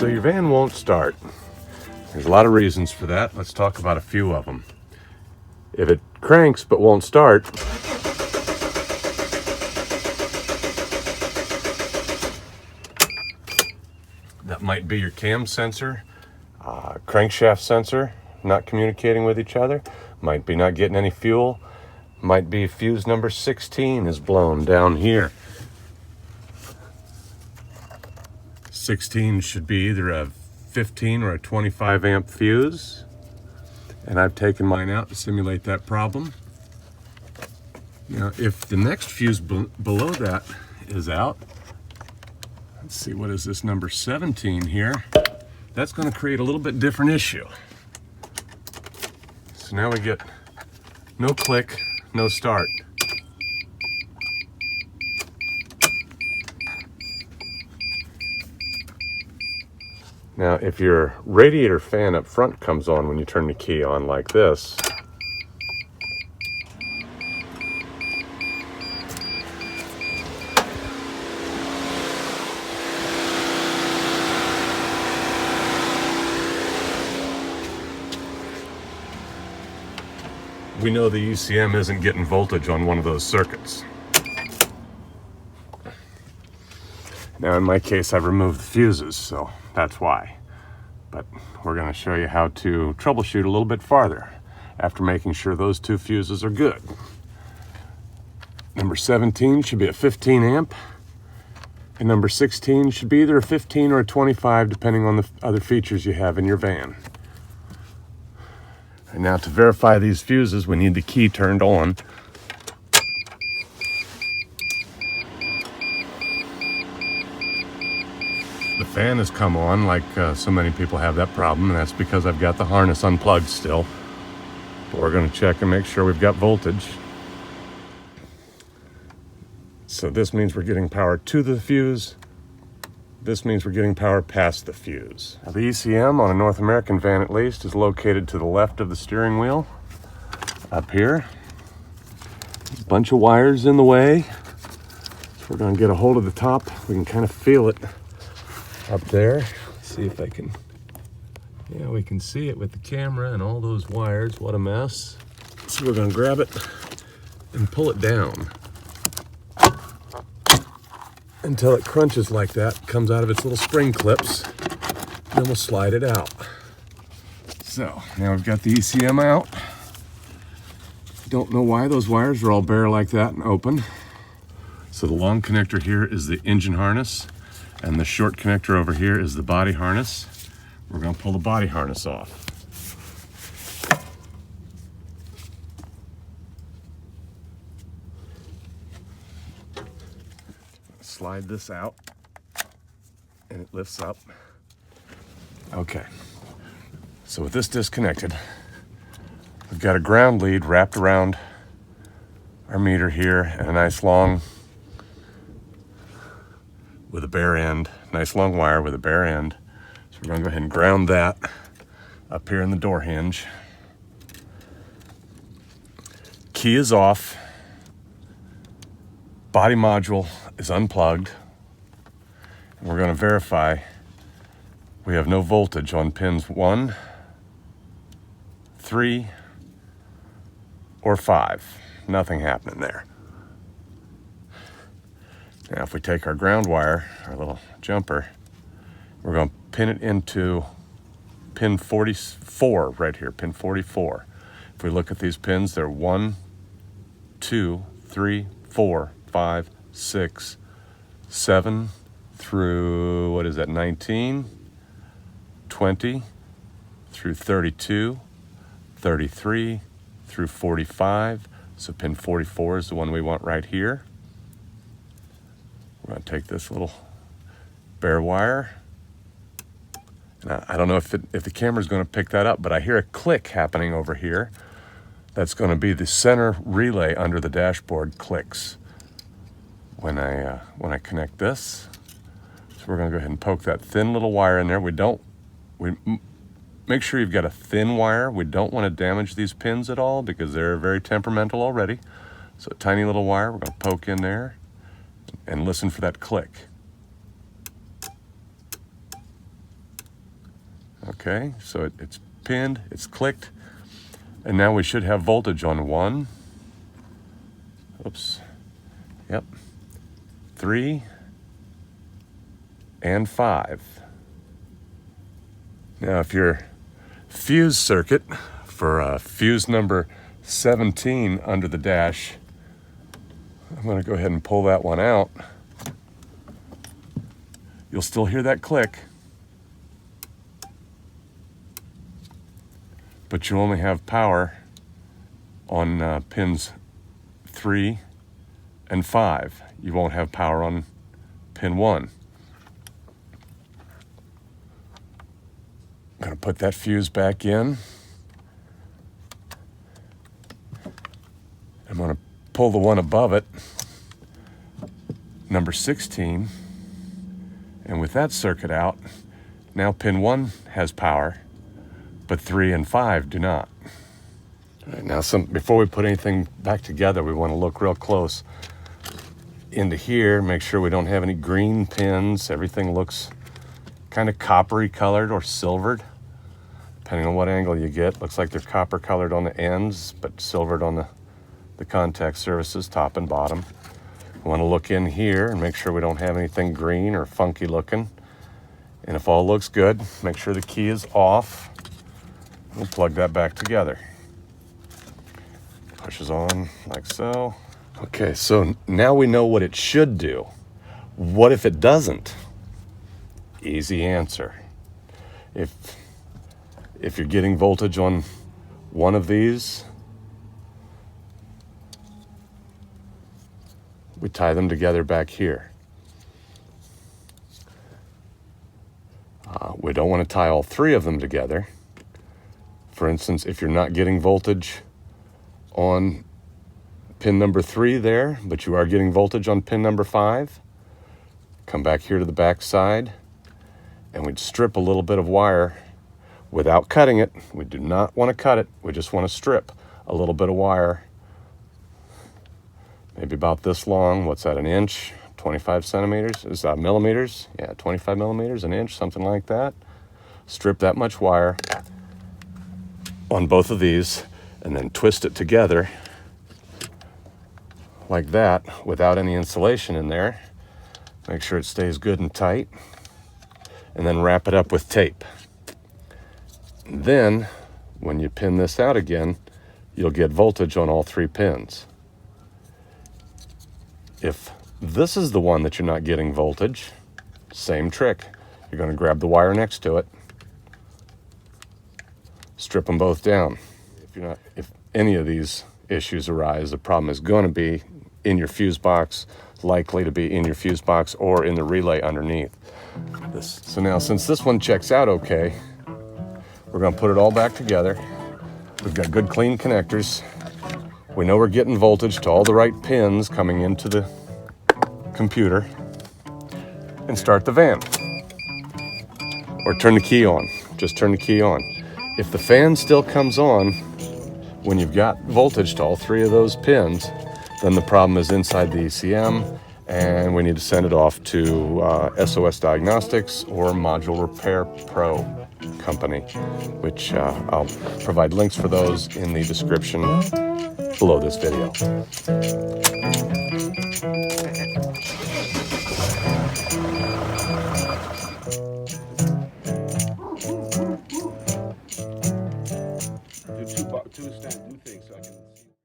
So your van won't start. There's a lot of reasons for that. Let's talk about a few of them. If it cranks but won't start, that might be your cam sensor, crankshaft sensor not communicating with each other, might be not getting any fuel, might be fuse number 16 is blown down here. 16 should be either a 15 or a 25 amp fuse, and I've taken mine out to simulate that problem. Now if the next fuse below that is out, let's see, what is this, number 17 here, that's going to create a little bit different issue. So now we get no click, no start. Now, if your radiator fan up front comes on when you turn the key on like this, we know the ECM isn't getting voltage on one of those circuits. Now, in my case, I've removed the fuses, so that's why. But we're going to show you how to troubleshoot a little bit farther after making sure those two fuses are good. Number 17 should be a 15 amp, and number 16 should be either a 15 or a 25, depending on the other features you have in your van. And now to verify these fuses, we need the key turned on. The fan has come on, like so many people have that problem, and that's because I've got the harness unplugged still. But we're going to check and make sure we've got voltage. So this means we're getting power to the fuse. This means we're getting power past the fuse. Now, the ECM on a North American van at least is located to the left of the steering wheel, up here. There's a bunch of wires in the way. So we're going to get a hold of the top. We can kind of feel it up there. Let's see if I can, yeah, we can see it with the camera and all those wires. What a mess. So we're going to grab it and pull it down until it crunches like that, comes out of its little spring clips, then we'll slide it out. So now we've got the ECM out. Don't know why those wires are all bare like that and open. So the long connector here is the engine harness, and the short connector over here is the body harness. We're going to pull the body harness off. Slide this out and it lifts up. Okay, so with this disconnected, we've got a ground lead wrapped around our meter here, and a nice long with a bare end, nice long wire with a bare end. So we're going to go ahead and ground that up here in the door hinge. Key is off. Body module is unplugged. And we're going to verify we have no voltage on pins 1, 3, or 5. Nothing happening there. Now if we take our ground wire, our little jumper, we're going to pin it into pin 44 right here, pin 44. If we look at these pins, they're 1, 2, 3, 4, 5, 6, 7 through, what is that, 19, 20 through 32, 33 through 45. So pin 44 is the one we want right here. We're going to take this little bare wire. Now, I don't know if the camera's going to pick that up, but I hear a click happening over here. That's going to be the center relay under the dashboard clicks when I connect this. So we're going to go ahead and poke that thin little wire in there. Make sure you've got a thin wire. We don't want to damage these pins at all because they're very temperamental already. So a tiny little wire, we're going to poke in there and listen for that click. Okay, so it's pinned, it's clicked, and now we should have voltage on 1, oops, yep, 3, and 5. Now if your fuse circuit for fuse number 17 under the dash, I'm going to go ahead and pull that one out. You'll still hear that click, but you only have power on pins 3 and 5. You won't have power on pin 1. I'm going to put that fuse back in. I'm going to pull the one above it, number 16, and with that circuit out, now pin 1 has power, but 3 and 5 do not. All right, now before we put anything back together, we want to look real close into here, make sure we don't have any green pins. Everything looks kind of coppery colored or silvered, depending on what angle you get. Looks like they're copper colored on the ends, but silvered on the contact surfaces, top and bottom. We want to look in here and make sure we don't have anything green or funky looking. And if all looks good, make sure the key is off. We'll plug that back together. Pushes on like so. Okay, so now we know what it should do. What if it doesn't? Easy answer. If you're getting voltage on one of these, we tie them together back here. We don't want to tie all 3 of them together. For instance, if you're not getting voltage on pin number 3 there, but you are getting voltage on pin number 5, come back here to the back side, and we'd strip a little bit of wire without cutting it. We do not want to cut it. We just want to strip a little bit of wire, maybe about this long. What's that, an inch? 25 centimeters? Is that millimeters? Yeah, 25 millimeters, an inch, something like that. Strip that much wire on both of these, and then twist it together like that without any insulation in there. Make sure it stays good and tight, and then wrap it up with tape. Then when you pin this out again, you'll get voltage on all 3 pins. If this is the one that you're not getting voltage, same trick. You're going to grab the wire next to it, strip them both down. If any of these issues arise, the problem is going to be in your fuse box, likely to be in your fuse box or in the relay underneath. So now, since this one checks out okay, we're going to put it all back together. We've got good clean connectors. We know we're getting voltage to all the right pins coming into the computer. And start the van. Or turn the key on. Just turn the key on. If the fan still comes on when you've got voltage to all 3 of those pins, then the problem is inside the ECM, and we need to send it off to SOS Diagnostics or Module Repair Pro company, which I'll provide links for those in the description below this video. Do two things so I can see.